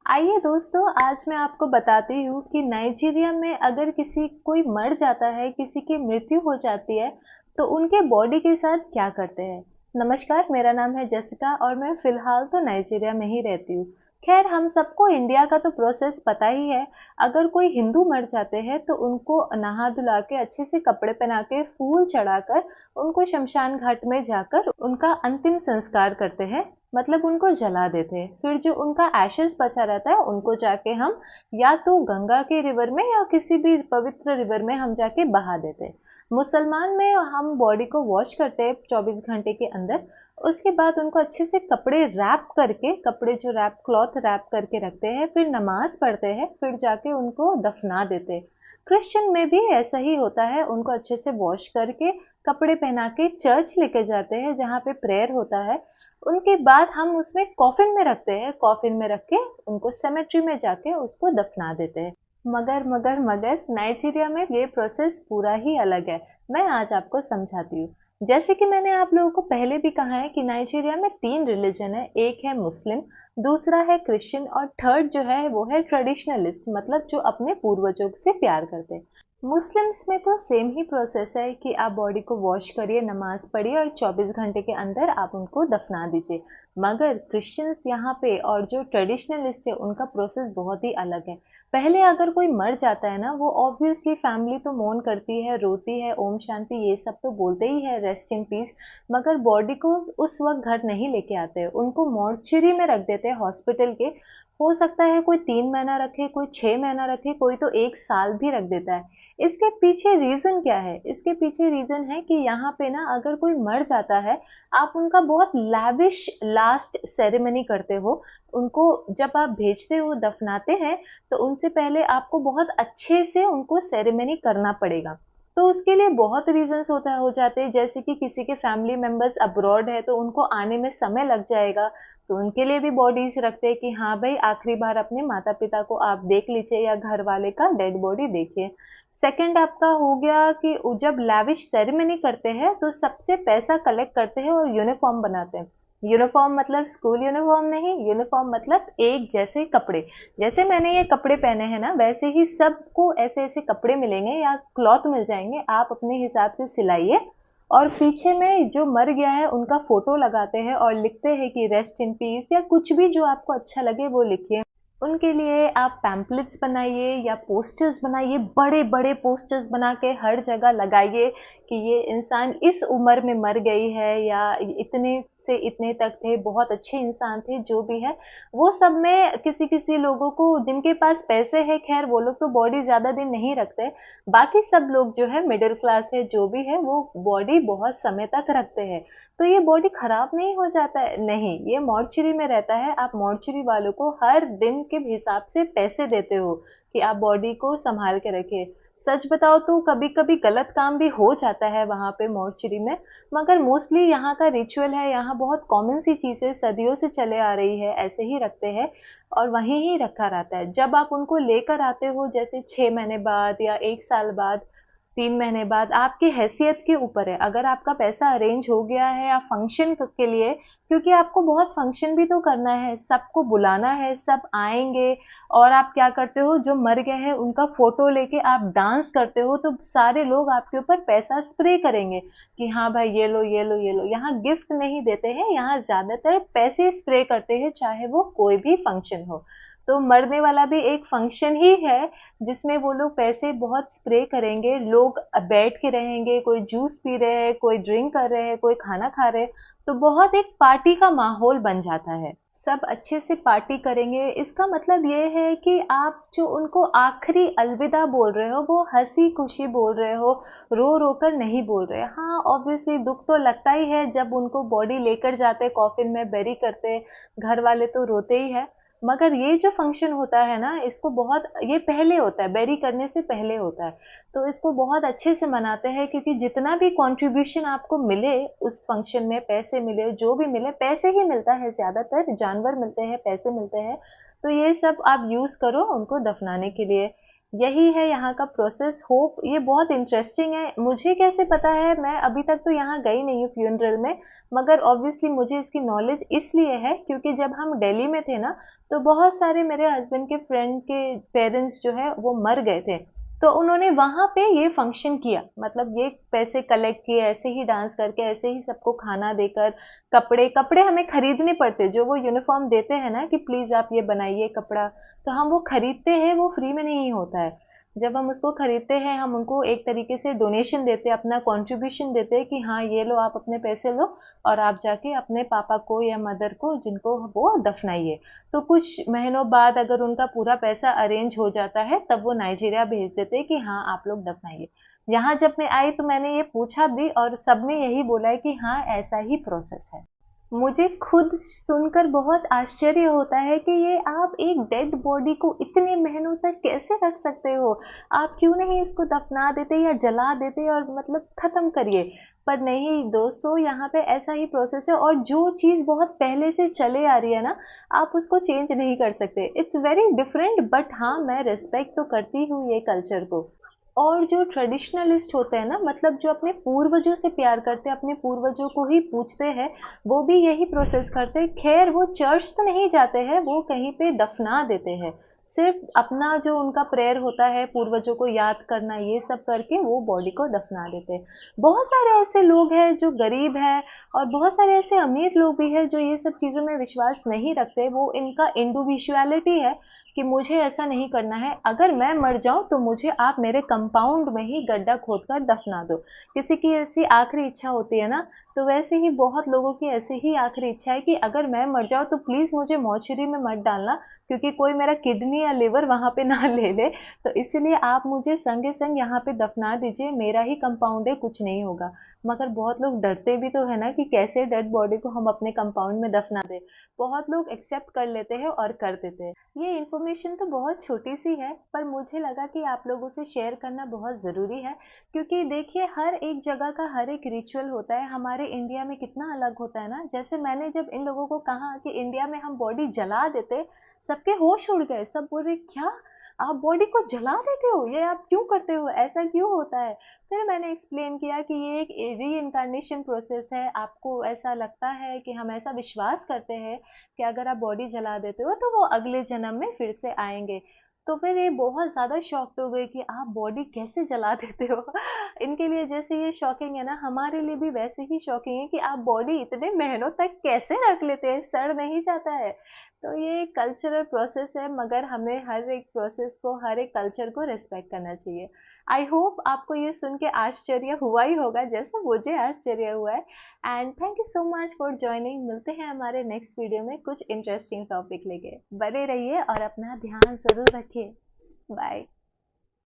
आइए दोस्तों, आज मैं आपको बताती हूँ कि नाइजीरिया में अगर कोई मर जाता है, किसी की मृत्यु हो जाती है, तो उनके बॉडी के साथ क्या करते हैं। नमस्कार, मेरा नाम है जेसिका और मैं फिलहाल तो नाइजीरिया में ही रहती हूँ। खैर, हम सबको इंडिया का तो प्रोसेस पता ही है। अगर कोई हिंदू मर जाते हैं तो उनको नहा धुला के अच्छे से कपड़े पहना के फूल चढ़ाकर उनको शमशान घाट में जाकर उनका अंतिम संस्कार करते हैं। मतलब उनको जला देते हैं। फिर जो उनका एशेस बचा रहता है उनको जाके हम या तो गंगा के रिवर में या किसी भी पवित्र रिवर में हम जाके बहा देते हैं। मुसलमान में हम बॉडी को वॉश करते हैं 24 घंटे के अंदर। उसके बाद उनको अच्छे से कपड़े रैप करके, कपड़े जो रैप क्लॉथ रैप करके रखते हैं, फिर नमाज पढ़ते हैं, फिर जाके उनको दफना देते हैं। क्रिश्चियन में भी ऐसा ही होता है। उनको अच्छे से वॉश करके कपड़े पहना के चर्च लेके जाते हैं जहाँ पे प्रेयर होता है। उनके बाद हम उसमें कॉफिन में रखते हैं। कॉफिन में रख के उनको सेमेट्री में जाके उसको दफना देते हैं। मगर नाइजीरिया में ये प्रोसेस पूरा ही अलग है। मैं आज आपको समझाती हूँ। जैसे कि मैंने आप लोगों को पहले भी कहा है कि नाइजीरिया में 3 रिलीजन है। एक है मुस्लिम, दूसरा है क्रिश्चियन और थर्ड जो है वो है ट्रेडिशनलिस्ट, मतलब जो अपने पूर्वजों से प्यार करते हैं। मुस्लिम्स में तो सेम ही प्रोसेस है कि आप बॉडी को वॉश करिए, नमाज पढ़िए और 24 घंटे के अंदर आप उनको दफना दीजिए। मगर क्रिश्चियंस यहाँ पे और जो ट्रेडिशनलिस्ट है उनका प्रोसेस बहुत ही अलग है। पहले अगर कोई मर जाता है ना, वो ऑब्वियसली फैमिली तो मौन करती है, रोती है, ओम शांति ये सब तो बोलते ही है, रेस्ट इन पीस। मगर बॉडी को उस वक्त घर नहीं लेके आते, उनको मॉर्चरी में रख देते हैं हॉस्पिटल के। हो सकता है कोई 3 महीना रखे, कोई 6 महीना रखे, कोई तो 1 साल भी रख देता है। इसके पीछे रीजन क्या है? इसके पीछे रीजन है कि यहाँ पे ना अगर कोई मर जाता है, आप उनका बहुत लैविश लास्ट सेरेमनी करते हो। उनको जब आप भेजते हो, दफनाते हैं, तो उनसे पहले आपको बहुत अच्छे से उनको सेरेमनी करना पड़ेगा। तो उसके लिए बहुत रीजंस हो जाते हैं। जैसे कि किसी के फैमिली मेंबर्स अब्रॉड है तो उनको आने में समय लग जाएगा, तो उनके लिए भी बॉडीज रखते हैं कि हाँ भाई, आखिरी बार अपने माता पिता को आप देख लीजिए या घर वाले का डेड बॉडी देखिए। सेकंड आपका हो गया कि जब लैविश सेरेमनी करते हैं तो सबसे पैसा कलेक्ट करते हैं और यूनिफॉर्म बनाते हैं। यूनिफॉर्म मतलब स्कूल यूनिफॉर्म नहीं, यूनिफॉर्म मतलब एक जैसे कपड़े। जैसे मैंने ये कपड़े पहने हैं ना, वैसे ही सबको ऐसे ऐसे कपड़े मिलेंगे या क्लॉथ मिल जाएंगे। आप अपने हिसाब से सिलाइए और पीछे में जो मर गया है उनका फोटो लगाते हैं और लिखते हैं कि रेस्ट इन पीस या कुछ भी जो आपको अच्छा लगे वो लिखिए। उनके लिए आप पैम्पलेट्स बनाइए या पोस्टर्स बनाइए, बड़े बड़े पोस्टर्स बना के हर जगह लगाइए कि ये इंसान इस उम्र में मर गई है या इतने से इतने तक थे, बहुत अच्छे इंसान थे, जो भी है। वो सब में किसी किसी लोगों को जिनके पास पैसे है, खैर वो लोग तो बॉडी ज्यादा दिन नहीं रखते। बाकी सब लोग जो है मिडिल क्लास है, जो भी है, वो बॉडी बहुत समय तक रखते हैं। तो ये बॉडी खराब नहीं हो जाता है, नहीं, ये मॉर्चरी में रहता है। आप मॉर्चरी वालों को हर दिन के हिसाब से पैसे देते हो कि आप बॉडी को संभाल के रखे। सच बताओ तो कभी कभी गलत काम भी हो जाता है वहां पे मॉर्चरी में। मगर मोस्टली यहाँ का रिचुअल है, यहाँ बहुत कॉमन सी चीज है, सदियों से चले आ रही है, ऐसे ही रखते हैं और वहीं ही रखा रहता है। जब आप उनको लेकर आते हो, जैसे 6 महीने बाद या 1 साल बाद, 3 महीने बाद, आपकी हैसियत के ऊपर है। अगर आपका पैसा अरेंज हो गया है या फंक्शन के लिए, क्योंकि आपको बहुत फंक्शन भी तो करना है, सबको बुलाना है, सब आएंगे। और आप क्या करते हो, जो मर गए हैं उनका फोटो लेके आप डांस करते हो, तो सारे लोग आपके ऊपर पैसा स्प्रे करेंगे कि हाँ भाई, ये लो ये लो ये लो। यहाँ गिफ्ट नहीं देते हैं, यहाँ ज्यादातर पैसे स्प्रे करते हैं, चाहे वो कोई भी फंक्शन हो। तो मरने वाला भी एक फंक्शन ही है जिसमें वो लोग पैसे बहुत स्प्रे करेंगे। लोग बैठ के रहेंगे, कोई जूस पी रहे हैं, कोई ड्रिंक कर रहे हैं, कोई खाना खा रहे हैं। तो बहुत एक पार्टी का माहौल बन जाता है। सब अच्छे से पार्टी करेंगे। इसका मतलब ये है कि आप जो उनको आखिरी अलविदा बोल रहे हो वो हंसी खुशी बोल रहे हो, रो रो कर नहीं बोल रहे। हाँ, ऑब्वियसली दुख तो लगता ही है जब उनको बॉडी लेकर जाते, कॉफिन में बेरी करते, घर वाले तो रोते ही है। मगर ये जो फंक्शन होता है ना, इसको बहुत, ये पहले होता है, बेरी करने से पहले होता है। तो इसको बहुत अच्छे से मनाते हैं क्योंकि जितना भी कंट्रीब्यूशन आपको मिले उस फंक्शन में, पैसे मिले, जो भी मिले, पैसे ही मिलता है, ज्यादातर जानवर मिलते हैं, पैसे मिलते हैं। तो ये सब आप यूज करो उनको दफनाने के लिए। यही है यहाँ का प्रोसेस। होप ये बहुत इंटरेस्टिंग है। मुझे कैसे पता है, मैं अभी तक तो यहाँ गई नहीं हूँ फ्यूनरल में, मगर ऑब्वियसली मुझे इसकी नॉलेज इसलिए है क्योंकि जब हम दिल्ली में थे ना, तो बहुत सारे मेरे हस्बैंड के फ्रेंड के पेरेंट्स जो है वो मर गए थे। तो उन्होंने वहां पे ये फंक्शन किया, मतलब ये पैसे कलेक्ट किए, ऐसे ही डांस करके, ऐसे ही सबको खाना देकर, कपड़े कपड़े हमें खरीदने पड़ते, जो वो यूनिफॉर्म देते हैं ना कि प्लीज आप ये बनाइए कपड़ा, तो हम वो खरीदते हैं, वो फ्री में नहीं होता है। जब हम उसको खरीदते हैं, हम उनको एक तरीके से डोनेशन देते हैं, अपना कंट्रीब्यूशन देते हैं कि हाँ ये लो, आप अपने पैसे लो और आप जाके अपने पापा को या मदर को, जिनको वो दफनाइए। तो कुछ महीनों बाद अगर उनका पूरा पैसा अरेंज हो जाता है, तब वो नाइजीरिया भेज देते हैं कि हाँ आप लोग दफनाइए। यहाँ जब मैं आई तो मैंने ये पूछा भी और सबने यही बोला है कि हाँ ऐसा ही प्रोसेस है। मुझे खुद सुनकर बहुत आश्चर्य होता है कि ये आप एक डेड बॉडी को इतने महीनों तक कैसे रख सकते हो? आप क्यों नहीं इसको दफना देते या जला देते और मतलब खत्म करिए? पर नहीं दोस्तों, यहाँ पे ऐसा ही प्रोसेस है, और जो चीज़ बहुत पहले से चले आ रही है ना, आप उसको चेंज नहीं कर सकते। इट्स वेरी डिफरेंट, बट हाँ मैं रिस्पेक्ट तो करती हूँ ये कल्चर को। और जो ट्रेडिशनलिस्ट होते हैं ना, मतलब जो अपने पूर्वजों से प्यार करते हैं, अपने पूर्वजों को ही पूछते हैं, वो भी यही प्रोसेस करते हैं। खैर वो चर्च तो नहीं जाते हैं, वो कहीं पे दफना देते हैं। सिर्फ अपना जो उनका प्रेयर होता है, पूर्वजों को याद करना, ये सब करके वो बॉडी को दफना देते हैं। बहुत सारे ऐसे लोग हैं जो गरीब हैं, और बहुत सारे ऐसे अमीर लोग भी हैं जो ये सब चीज़ों में विश्वास नहीं रखते। वो इनका इंडिविजुअलिटी है कि मुझे ऐसा नहीं करना है, अगर मैं मर जाऊं तो मुझे आप मेरे कंपाउंड में ही गड्ढा खोदकर दफना दो। किसी की ऐसी आखिरी इच्छा होती है ना, तो वैसे ही बहुत लोगों की ऐसी ही आखिरी इच्छा है कि अगर मैं मर जाऊं तो प्लीज मुझे मॉर्चरी में मत डालना, क्योंकि कोई मेरा किडनी या लिवर वहां पे ना ले ले। तो इसीलिए आप मुझे संगे संग यहाँ पे दफना दीजिए, मेरा ही कंपाउंड है, कुछ नहीं होगा। मगर बहुत लोग डरते भी तो है ना कि कैसे डेड बॉडी को हम अपने कंपाउंड में दफना दे। बहुत लोग एक्सेप्ट कर लेते हैं और कर देते हैं। ये इन्फॉर्मेशन तो बहुत छोटी सी है, पर मुझे लगा कि आप लोगों से शेयर करना बहुत ज़रूरी है, क्योंकि देखिए हर एक जगह का हर एक रिचुअल होता है। हमारे इंडिया में कितना अलग होता है ना। जैसे मैंने जब इन लोगों को कहा कि इंडिया में हम बॉडी जला देते, सबके होश उड़ गए। सब बोल रहे क्या, आप बॉडी को जला देते हो, ये आप क्यों करते हो, ऐसा क्यों होता है? फिर मैंने एक्सप्लेन किया कि ये एक री इनकारनेशन प्रोसेस है। आपको ऐसा लगता है कि हम ऐसा विश्वास करते हैं कि अगर आप बॉडी जला देते हो तो वो अगले जन्म में फिर से आएंगे। तो फिर ये बहुत ज़्यादा शॉक्ड हो गए कि आप बॉडी कैसे जला देते हो। इनके लिए जैसे ये शॉकिंग है ना, हमारे लिए भी वैसे ही शॉकिंग है कि आप बॉडी इतने महीनों तक कैसे रख लेते हैं, सड़ नहीं जाता है? तो ये कल्चरल प्रोसेस है, मगर हमें हर एक प्रोसेस को, हर एक कल्चर को रिस्पेक्ट करना चाहिए। आई होप आपको ये सुन के आश्चर्य हुआ ही होगा जैसे मुझे आश्चर्य हुआ है। And thank you so much for joining. मिलते हैं हमारे नेक्स्ट वीडियो में कुछ इंटरेस्टिंग टॉपिक लेके। बने रहिए और अपना ध्यान जरूर रखिए। बाय।